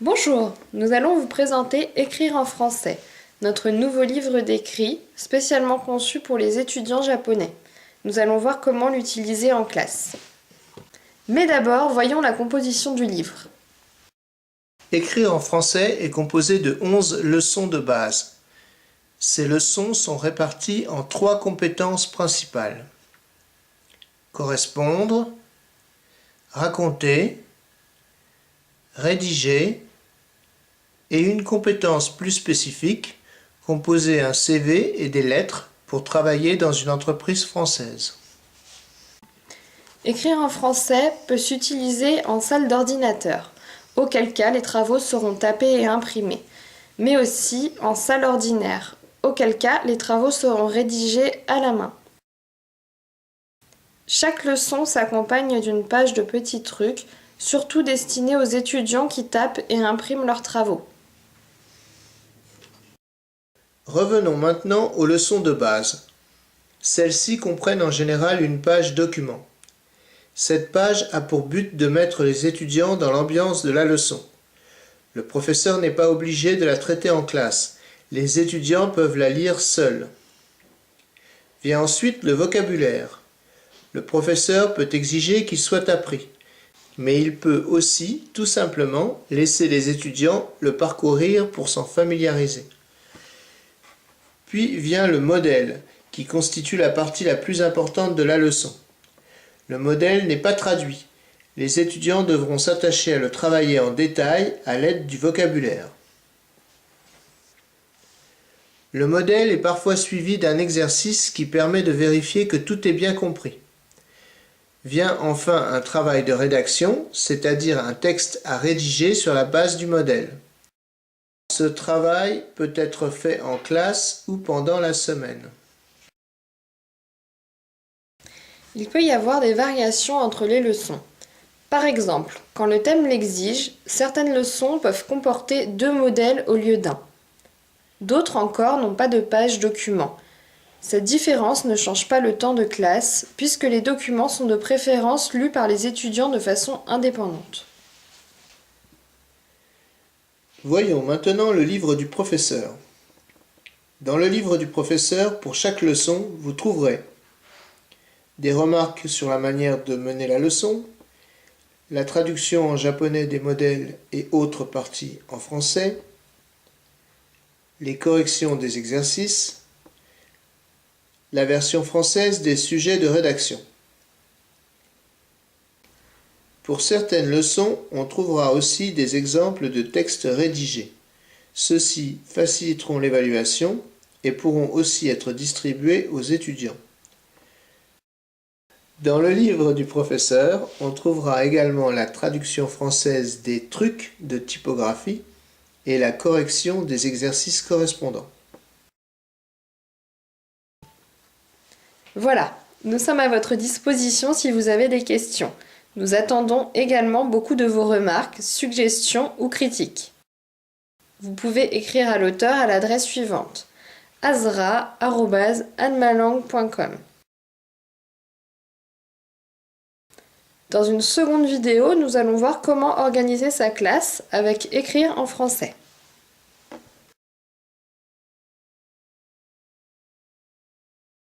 Bonjour, nous allons vous présenter Écrire en français, notre nouveau livre d'écrit spécialement conçu pour les étudiants japonais. Nous allons voir comment l'utiliser en classe. Mais d'abord, voyons la composition du livre. Écrire en français est composé de 11 leçons de base. Ces leçons sont réparties en 3 compétences principales. Correspondre, raconter, rédiger et une compétence plus spécifique, composer un CV et des lettres pour travailler dans une entreprise française. Écrire en français peut s'utiliser en salle d'ordinateur, auquel cas les travaux seront tapés et imprimés, mais aussi en salle ordinaire, auquel cas les travaux seront rédigés à la main. Chaque leçon s'accompagne d'une page de petits trucs, surtout destinés aux étudiants qui tapent et impriment leurs travaux. Revenons maintenant aux leçons de base. Celles-ci comprennent en général une page document. Cette page a pour but de mettre les étudiants dans l'ambiance de la leçon. Le professeur n'est pas obligé de la traiter en classe. Les étudiants peuvent la lire seuls. Vient ensuite le vocabulaire. Le professeur peut exiger qu'il soit appris, mais il peut aussi, tout simplement, laisser les étudiants le parcourir pour s'en familiariser. Puis vient le modèle, qui constitue la partie la plus importante de la leçon. Le modèle n'est pas traduit. Les étudiants devront s'attacher à le travailler en détail à l'aide du vocabulaire. Le modèle est parfois suivi d'un exercice qui permet de vérifier que tout est bien compris. Vient enfin un travail de rédaction, c'est-à-dire un texte à rédiger sur la base du modèle. Ce travail peut être fait en classe ou pendant la semaine. Il peut y avoir des variations entre les leçons. Par exemple, quand le thème l'exige, certaines leçons peuvent comporter 2 modèles au lieu d'un. D'autres encore n'ont pas de page document. Cette différence ne change pas le temps de classe, puisque les documents sont de préférence lus par les étudiants de façon indépendante. Voyons maintenant le livre du professeur. Dans le livre du professeur, pour chaque leçon, vous trouverez des remarques sur la manière de mener la leçon, la traduction en japonais des modèles et autres parties en français, les corrections des exercices, la version française des sujets de rédaction. Pour certaines leçons, on trouvera aussi des exemples de textes rédigés. Ceux-ci faciliteront l'évaluation et pourront aussi être distribués aux étudiants. Dans le livre du professeur, on trouvera également la traduction française des trucs de typographie et la correction des exercices correspondants. Voilà, nous sommes à votre disposition si vous avez des questions. Nous attendons également beaucoup de vos remarques, suggestions ou critiques. Vous pouvez écrire à l'auteur à l'adresse suivante: azra@annemalang.com. Dans une seconde vidéo, nous allons voir comment organiser sa classe avec Écrire en français.